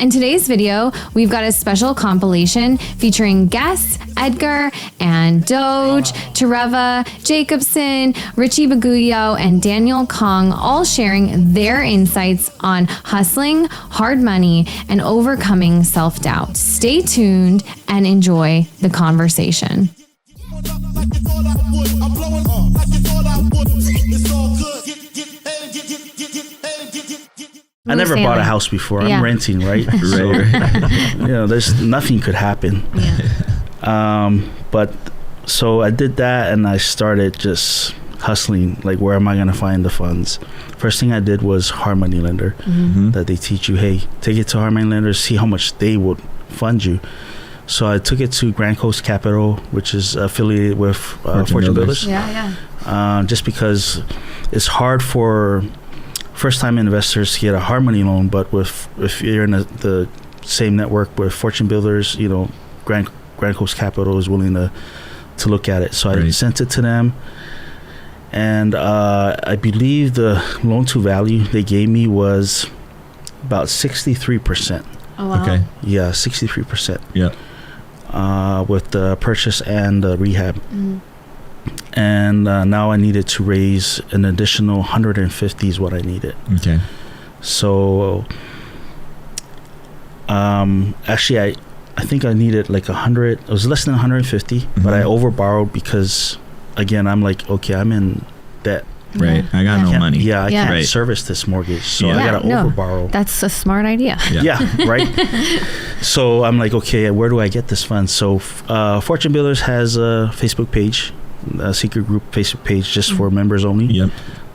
In today's video, we've got a special compilation featuring guests Edgar and Doge, Tereva, Jacobson, Richie Baguyo, and Daniel Kong, all sharing their insights on hustling, hard money, and overcoming self-doubt. Stay tuned and enjoy the conversation. I never bought a house before. I'm renting, right? Right. There's nothing could happen. Yeah. But so I did that, and I started just hustling. Like, where am I going to find the funds? First thing I did was hard money lender. That they teach you, hey, take it to hard money lenders, see how much they would fund you. So I took it to Grand Coast Capital, which is affiliated with Fortune Builders. Just because it's hard for first-time investors to get a hard money loan, but if you're in the same network with Fortune Builders, Grand Coast Capital is willing to look at it. So I sent it to them, and I believe the loan to value they gave me was about 63%. Oh, wow. Okay. Yeah, 63%. Yeah. With the purchase and the rehab. And now I needed to raise an additional 150 is what I needed. Okay. So actually I think I needed like 100. It was less than 150, but I overborrowed because, again, I'm like, okay, I'm in debt. Right. I got no money. Yeah, I can't service this mortgage, so I gotta overborrow. That's a smart idea. Yeah, right. So I'm like, okay, where do I get this fund? So Fortune Builders has a Facebook page, a secret group Facebook page just for members only. Yep.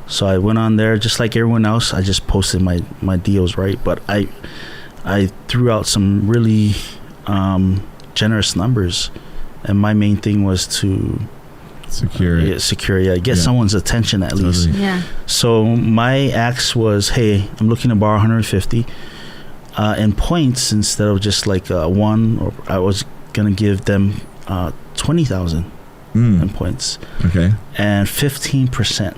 So I went on there just like everyone else. I just posted my deals, right? But I threw out some really generous numbers, and my main thing was to get someone's attention at least. Yeah. So my ask was, hey, I'm looking to borrow 150 in points instead of just like one, or I was gonna give them 20,000 in points. Okay. And 15%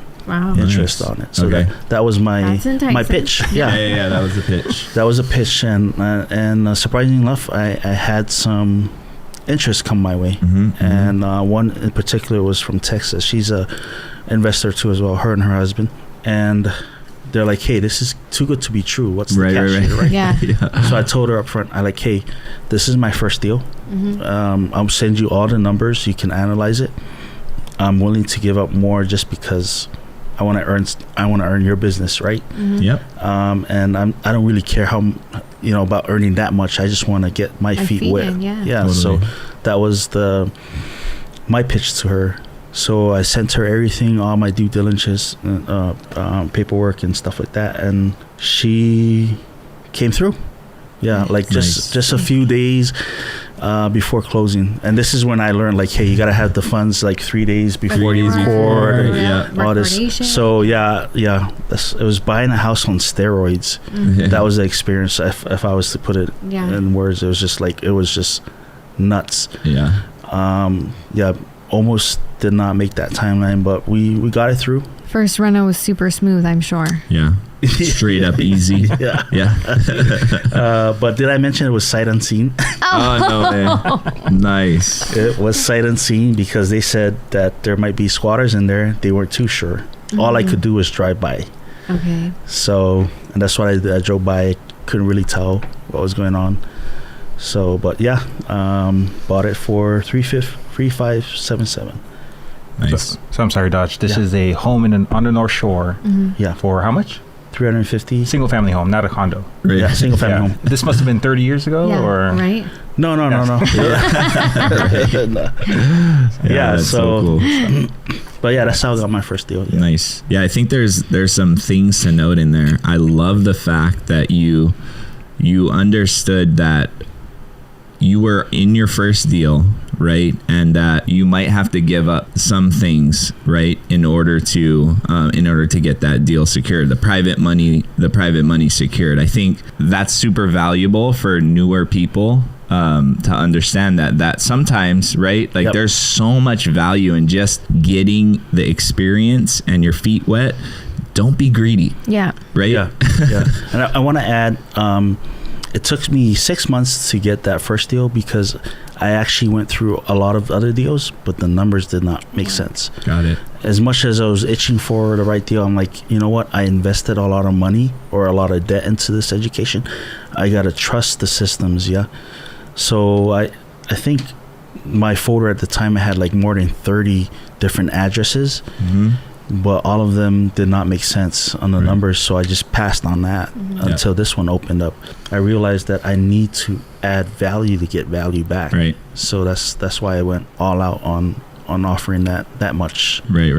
interest on it. So that was my pitch. Yeah, that was the pitch. That was a pitch, and surprisingly enough, I had some interest come my way, and one in particular was from Texas. She's a investor too as well, her and her husband, and they're like, hey, this is too good to be true. What's the catch here, right? Yeah. So I told her up front, I like, hey, this is my first deal. I'll send you all the numbers, you can analyze it. I'm willing to give up more just because I want to earn your business, right? Yep. And I don't really care how about earning that much. I just want to get my feet wet. Totally. So that was my pitch to her. So I sent her everything, all my due diligence, paperwork and stuff like that, and she came through. Yeah, like just a few days before closing. And this is when I learned, like, hey, you gotta have the funds like 3 days before you record. All this. So it was buying a house on steroids. That was the experience. If I was to put it in words, it was just nuts. Almost did not make that timeline, but we got it through. First run was super smooth, I'm sure. Yeah. Straight up easy. But did I mention it was sight unseen? Oh, no, man. Nice. It was sight unseen because they said that there might be squatters in there. They weren't too sure. All I could do was drive by. Okay. So, and that's what I did. I drove by. Couldn't really tell what was going on. So, but bought it for $3,577. Nice. So I'm sorry, Dodge. This is a home on the North Shore. Yeah. For how much? $350. Single family home, not a condo. Right. Yeah, single family home. This must have been 30 years ago, or right? No. Yeah. So cool. But yeah, that's how I got my first deal. Yeah. Nice. Yeah, I think there's some things to note in there. I love the fact that you understood that you were in your first deal, right? And that you might have to give up some things, right, in order to get that deal secured, the private money secured. I think that's super valuable for newer people to understand that sometimes, right, like there's so much value in just getting the experience and your feet wet. Don't be greedy. Yeah. Right. Yeah. And I want to add, it took me 6 months to get that first deal because I actually went through a lot of other deals, but the numbers did not make sense. Got it. As much as I was itching for the right deal, I'm like, you know what? I invested a lot of money or a lot of debt into this education. I got to trust the systems, yeah? So I think my folder at the time, I had like more than 30 different addresses, but all of them did not make sense on the numbers. So I just passed on that until this one opened up. I realized that I need to add value to get value back. Right. So that's why I went all out on offering that much. Right.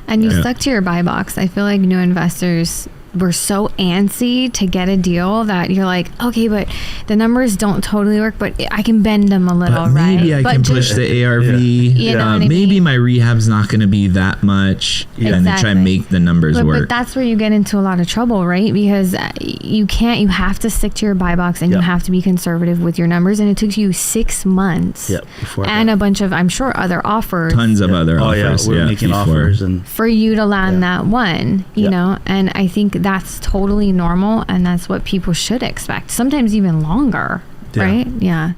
And you stuck to your buy box. I feel like new investors were so antsy to get a deal that you're like, okay, but the numbers don't totally work, but I can bend them a little, right? Maybe I can push the ARV. You know what I maybe mean? my rehab's not going to be that much. And then try and make the numbers work. But that's where you get into a lot of trouble, right? Because you have to stick to your buy box and you have to be conservative with your numbers. And it took you 6 months and a bunch of, I'm sure, other offers. Tons of other offers. We're making offers and for you to land that one, you know, and I think that's totally normal, and that's what people should expect. Sometimes even longer, right? Yeah.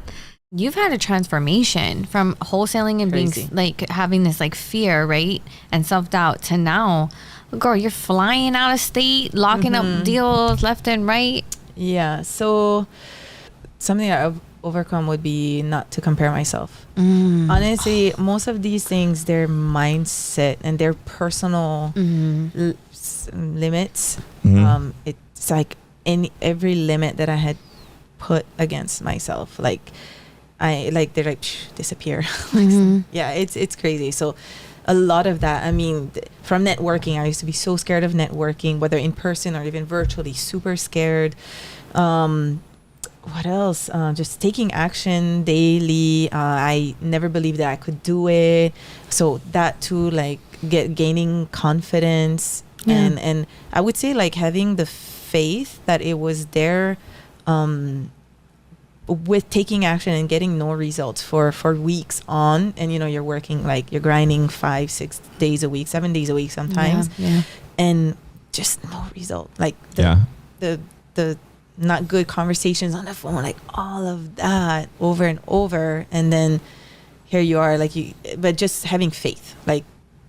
You've had a transformation from wholesaling and being like having this like fear, right, and self-doubt to now, girl, you're flying out of state, locking up deals left and right. Yeah. So something I've overcome would be not to compare myself. Honestly, most of these things, their mindset and their personal limits. It's like every limit that I had put against myself, they're like disappear. Yeah, it's crazy. So a lot of that, I mean, from networking, I used to be so scared of networking, whether in person or even virtually, super scared. What else? Just taking action daily. I never believed that I could do it. So that too, like gaining confidence. And I would say like having the faith that it was there, with taking action and getting no results for weeks on, and you're working, like you're grinding 5-6 days a week, 7 days a week sometimes, and just no result. Like the not good conversations on the phone, like all of that over and over, and then here you are, but just having faith. Like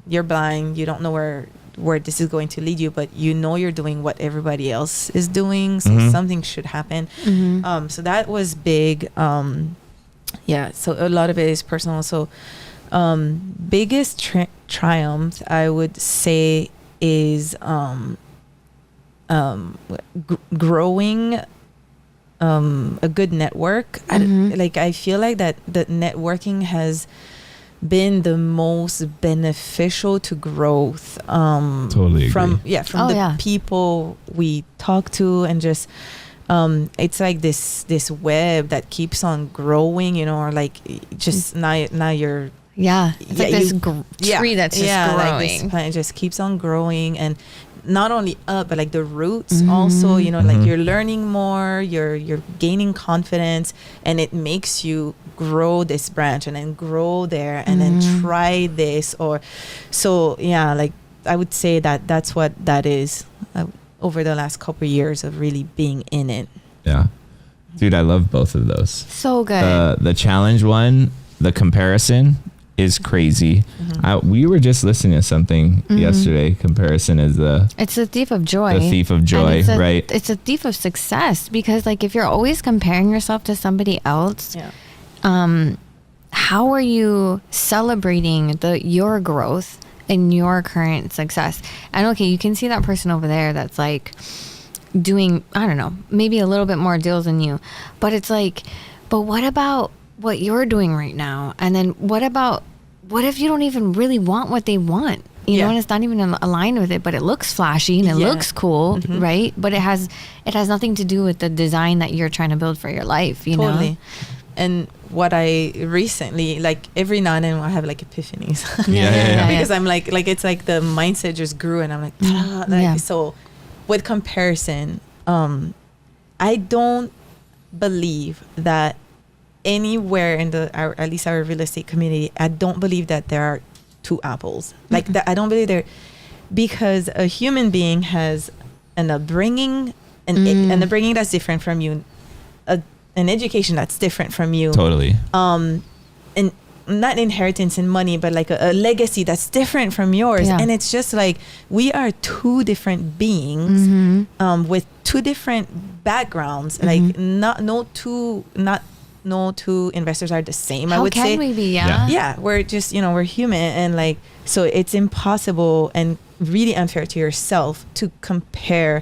you're blind, you don't know where this is going to lead you, but you're doing what everybody else is doing, so something should happen. So that was big. So a lot of it is personal. So biggest triumph, I would say, is growing a good network. I feel like that the networking has been the most beneficial to growth, totally from agree. From the people we talk to, and just it's like this web that keeps on growing, or like just now you're it's like this tree that's just growing. Like this plant just keeps on growing, and not only up, but like the roots also, like you're learning more, you're gaining confidence, and it makes you grow this branch and then grow there and then try this, or so like I would say that's what that is, over the last couple of years of really being in it. Dude, I love both of those. So good. The challenge one, the comparison is crazy. We were just listening to something yesterday. Comparison is it's a thief of joy. The thief of joy, right? It's a thief of success, because like if you're always comparing yourself to somebody else, how are you celebrating your growth and your current success? And okay, you can see that person over there that's like doing, I don't know, maybe a little bit more deals than you, but it's like, but what about what you're doing right now? And then what if you don't even really want what they want, know, and it's not even aligned with it, but it looks flashy and it looks cool, right? But it has nothing to do with the design that you're trying to build for your life, you know? And what I recently, like every now and then I have like epiphanies. Because I'm like it's like the mindset just grew, and I'm like, so with comparison, I don't believe that anywhere in at least our real estate community, I don't believe that there are two apples. Like that, I don't believe there, because a human being has an upbringing, an upbringing that's different from you, an education that's different from you. Totally. And not inheritance in money, but like a legacy that's different from yours. Yeah. And it's just like, we are two different beings with two different backgrounds. Like no two investors are the same. I would say. How can we be? Yeah. Yeah, we're just, we're human, and like, so it's impossible and really unfair to yourself to compare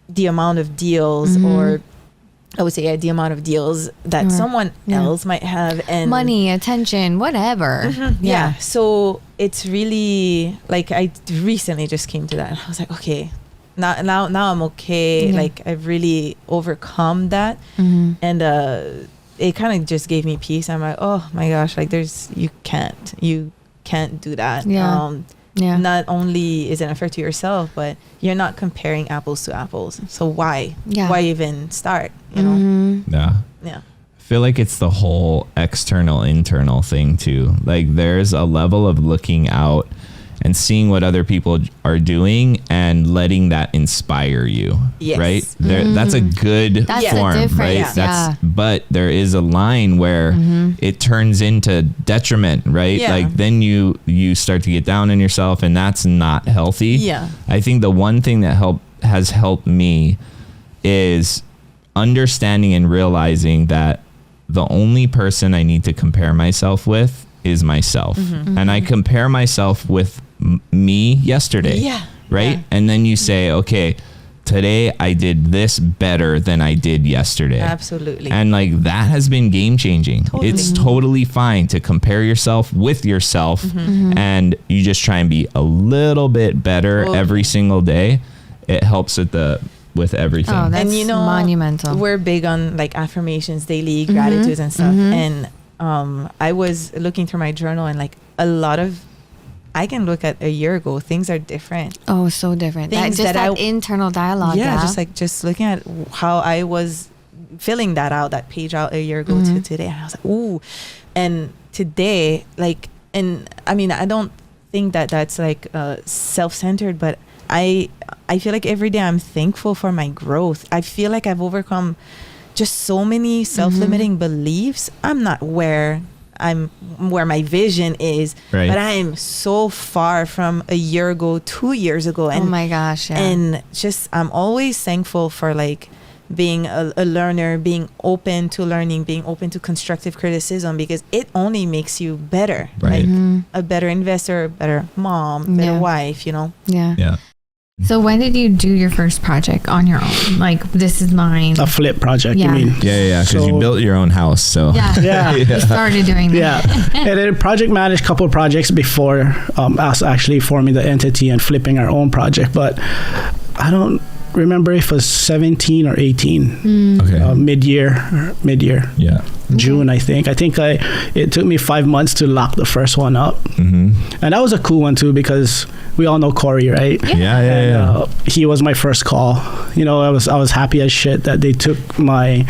the amount of deals, or I would say the amount of deals that someone else might have, and money, attention, whatever. Yeah. So it's really like, I recently just came to that. I was like, okay, now I'm okay. Like, I've really overcome that, and it kind of just gave me peace. I'm like, oh my gosh, like you can't do that. Not only is it unfair to yourself, but you're not comparing apples to apples. So why even start? Yeah. I feel like it's the whole external internal thing too. Like, there's a level of looking out and seeing what other people are doing and letting that inspire you. Yes. Right? That's a good form, right? But there is a line where it turns into detriment, right? Yeah. Like, then you start to get down on yourself, and that's not healthy. Yeah. I think the one thing that has helped me is understanding and realizing that the only person I need to compare myself with is myself. And I compare myself with me yesterday. Right? And then you say, okay, today I did this better than I did yesterday. Absolutely. And like, that has been game changing. Totally. It's totally fine to compare yourself with yourself, and you just try and be a little bit better every single day. It helps with everything. Oh, that's and monumental. We're big on like affirmations, daily gratitudes and stuff. And I was looking through my journal, and like I can look at a year ago, things are different. Oh, so different. Things That internal dialogue. Just looking at how I was filling that page out a year ago to today. And I was like, ooh. And today, like, and I mean, I don't think that's like self-centered, but I feel like every day I'm thankful for my growth. I feel like I've overcome just so many self-limiting beliefs. I'm not where my vision is, but I am so far from a year ago, 2 years ago. And, oh my gosh. Yeah. And just, I'm always thankful for like being a learner, being open to learning, being open to constructive criticism, because it only makes you better. Right. Like a better investor, a better mom, better wife, Yeah. So when did you do your first project on your own? Like, this is mine. A flip project, you mean? Yeah. Because you built your own house, so. Yeah. You started doing that. Yeah. And then project managed a couple of projects before us actually forming the entity and flipping our own project. But I don't remember if it was 17 or 18. Okay. Mid-year. Yeah. June, I think. It took me 5 months to lock the first one up. And that was a cool one too, because we all know Corey, right? Yeah. He was my first call. I was happy as shit that they took my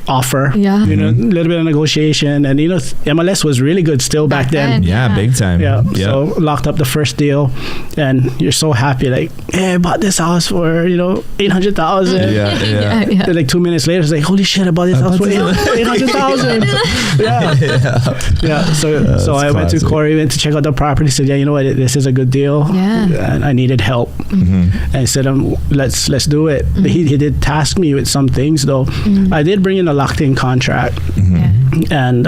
offer. Yeah. A little bit of negotiation, and MLS was really good still back then. Yeah, big time. Yeah. So locked up the first deal, and you're so happy, like, hey, I bought this house for $800,000. Yeah. Then like 2 minutes later, it's like, holy shit, I bought this house for $800,000. Yeah. So I went to Corey, went to check out the property. Said, yeah, you know what, this is a good deal. Yeah. And I needed help. And I said, let's do it. He did task me with some things though. I did bring in a locked-in contract, and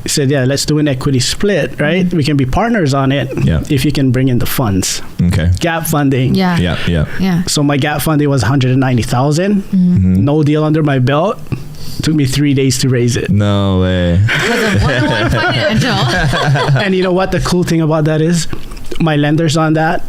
he said, yeah, let's do an equity split, right? We can be partners on it if you can bring in the funds. Okay. Gap funding. Yeah. So my gap funding was $190,000. No deal under my belt. Took me 3 days to raise it. No way. Because of 101 Financial. And you know what the cool thing about that is? My lenders on that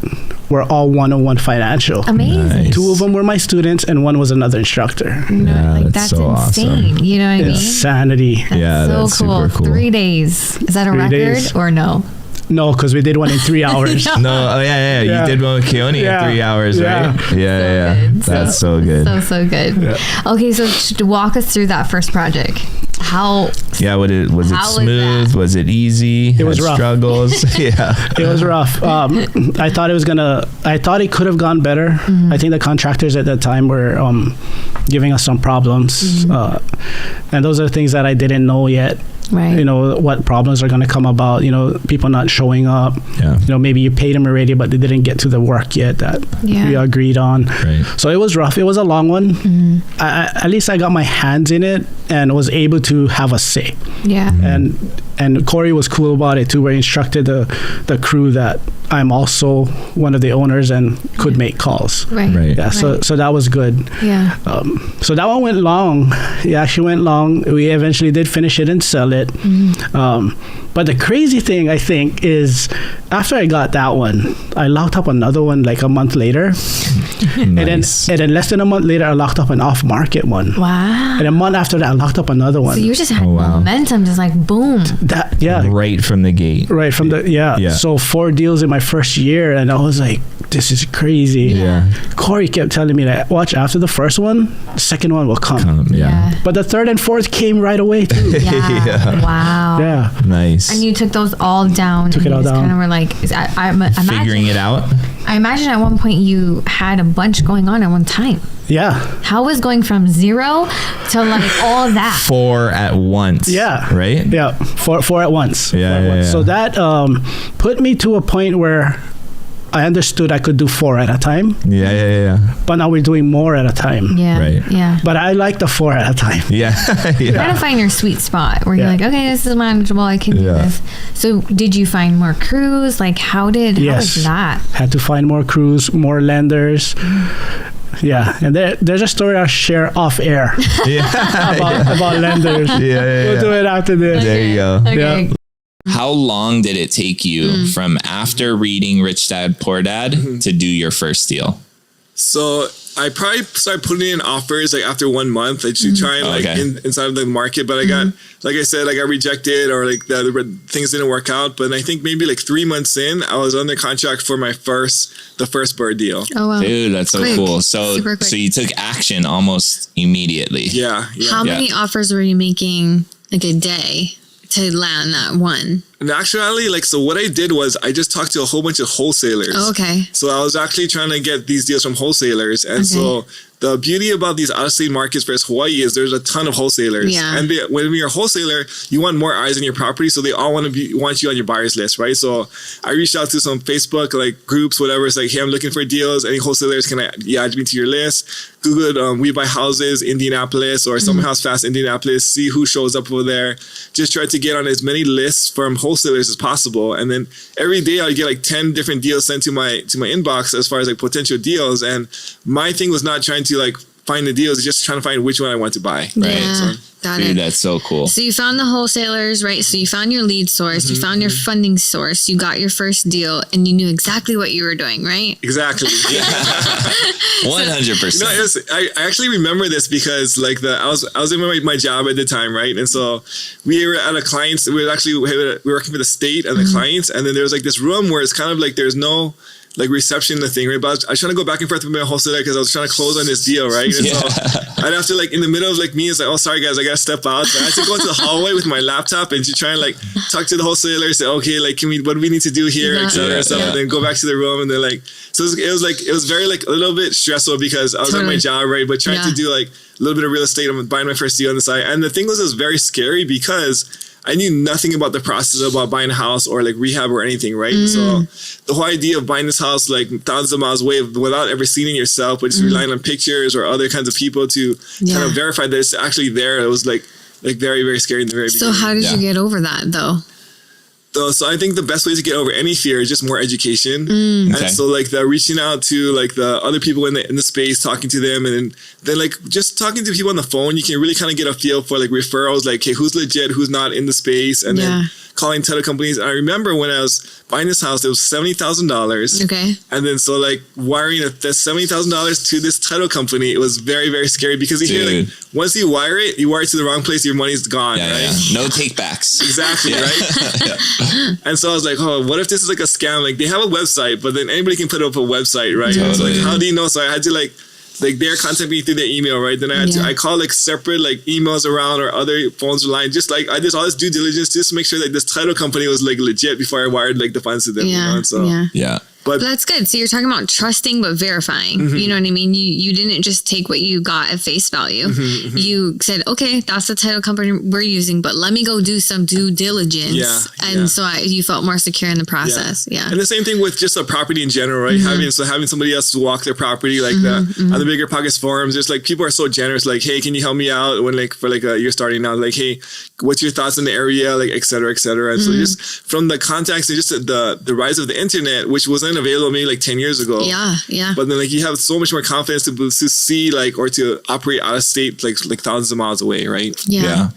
were all 101 Financial. Amazing. Nice. 2 of them were my students, and 1 was another instructor. That's so insane. awesome. You know what I mean? Insanity. That's so cool. super cool. 3 days. Is that a 3 record days. or no? No, because we did one in 3 hours. No, yeah. You did one with Keone in 3 hours, right? Yeah. Good. That's so good. So good. Yeah. Okay, so walk us through that first project. How? Yeah, was it How was smooth? that? Was it easy? It was Had rough. Struggles. Yeah. It was rough. I thought it could have gone better. Mm-hmm. I think the contractors at that time were giving us some problems. Mm-hmm. And those are things that I didn't know yet. Right. You know, what problems are going to come about, you know, people not showing up. Yeah. You know, maybe you paid them already, but they didn't get to the work yet that we agreed on. Right. So it was rough. It was a long one. Mm-hmm. At least I got my hands in it and was able to have a say. Yeah. And Corey was cool about it too, where he instructed the crew that I'm also one of the owners and could make calls. Right. Yeah, so that was good. Yeah. So that one went long. It actually went long. We eventually did finish it and sell it. But the crazy thing, I think, is after I got that one, I locked up another one like a month later. Nice. And then less than a month later, I locked up an off-market one. Wow. And a month after that, I locked up another one. So you just had momentum, just like boom. That, yeah. Right from the gate. Right from the, yeah. So 4 deals in my first year, and I was like, this is crazy. Yeah. Corey kept telling me that, watch, after the first one, the second one will come. Yeah. But the third and fourth came right away too. Yeah. Wow. Yeah. Nice. And you took those all down. Took and it all you just down. kind of were like, I imagine, Figuring it out. I imagine at one point you had a bunch going on at one time. Yeah. How was going from 0 to like all that? 4 at once. Yeah. Right? Yeah. Four at once. Yeah, Four at once. yeah. So that put me to a point where I understood I could do 4 at a time. Yeah. But now we're doing more at a time. Yeah. Right. Yeah. But I like the 4 at a time. Yeah. Trying to find your sweet spot where you're like, okay, this is manageable. I can do this. So did you find more crews? Like how was that? Had to find more crews, more lenders. Yeah, and there's a story I'll share off air about lenders. We'll do it after this. There you go. Okay. Yeah. How long did it take you from after reading Rich Dad Poor Dad to do your first deal? So I probably started putting in offers like after 1 month, like to try and like inside of the market. But I got, like I said, I got rejected or like the things didn't work out. But I think maybe like 3 months in, I was under contract for the first bird deal. Oh wow. Dude, that's so Quick. cool. So Super quick. so you took action almost immediately. Yeah. How many offers were you making like a day to land that one? In actuality, like, so what I did was I just talked to a whole bunch of wholesalers. Oh, okay. So I was actually trying to get these deals from wholesalers. And so the beauty about these out-of-state markets versus Hawaii is there's a ton of wholesalers. Yeah. And when you're a wholesaler, you want more eyes on your property. So they all want you on your buyer's list, right? So I reached out to some Facebook like groups, whatever. It's like, hey, I'm looking for deals. Any wholesalers, can I add me to your list? Googled We Buy Houses Indianapolis or Some House Fast Indianapolis. See who shows up over there. Just try to get on as many lists from wholesalers as possible. And then every day I get like 10 different deals sent to my inbox as far as like potential deals. And my thing was not trying to like find the deals, just trying to find which one I want to buy. Right. Yeah. So, Got Dude, it. that's so cool. So you found the wholesalers, right? So you found your lead source, you found your funding source, you got your first deal, and you knew exactly what you were doing, right? exactly. 100%. No, I actually remember this because like I was in my job at the time, right? And so we were at a client's. We were working for the state and the clients, and then there was like this room where it's kind of like there's no like reception in the thing, right? But I was trying to go back and forth with my wholesaler because I was trying to close on this deal, right? And so I'd have to like in the middle of like me, it's like, oh, sorry guys, I gotta step out. So I had to go into the hallway with my laptop and to try and like talk to the wholesaler, say, okay, like what do we need to do here, etc. And then go back to the room and then like, so it was very like a little bit stressful because I was at my job, right? But trying to do like a little bit of real estate. I'm buying my first deal on the side. And the thing was, it was very scary because I knew nothing about the process about buying a house or like rehab or anything, right? So the whole idea of buying this house like thousands of miles away without ever seeing it yourself, but just relying on pictures or other kinds of people to kind of verify that it's actually there, it was like very, very scary in the very beginning. So how did you get over that though? So I think the best way to get over any fear is just more education. Okay. And so like the reaching out to like the other people in the space, talking to them, and then like just talking to people on the phone, you can really kind of get a feel for like referrals, like, hey, who's legit, who's not in the space, and then calling title companies. And I remember when I was buying this house, it was $70,000. Okay. And then so like wiring the $70,000 to this title company, it was very, very scary because you hear like once you wire it to the wrong place, your money's gone, right? Yeah. No take backs. Exactly, right? And so I was like, oh, what if this is like a scam? Like they have a website, but then anybody can put up a website, right? Totally. So like, how do you know? So I had to like like they're contacting me through their email, right? Then I call like separate like emails around or other phones line. Just like I did all this due diligence just to make sure that this title company was like legit before I wired like the funds to them. Yeah. You know? And so Yeah. But that's good. So you're talking about trusting but verifying. You know what I mean? You didn't just take what you got at face value. You said, okay, that's the title company we're using, but let me go do some due diligence. Yeah. So you felt more secure in the process. Yeah. And the same thing with just a property in general, right? Having somebody else walk their property, like on the Bigger Pockets forums, just like people are so generous. Like, hey, can you help me out when like for like you're starting out? Like, hey, what's your thoughts in the area? Like, et cetera, et cetera. And so just from the contacts and just the rise of the internet, which wasn't available maybe like 10 years ago. Yeah. But then like you have so much more confidence to see like or to operate out of state like thousands of miles away, right? Yeah.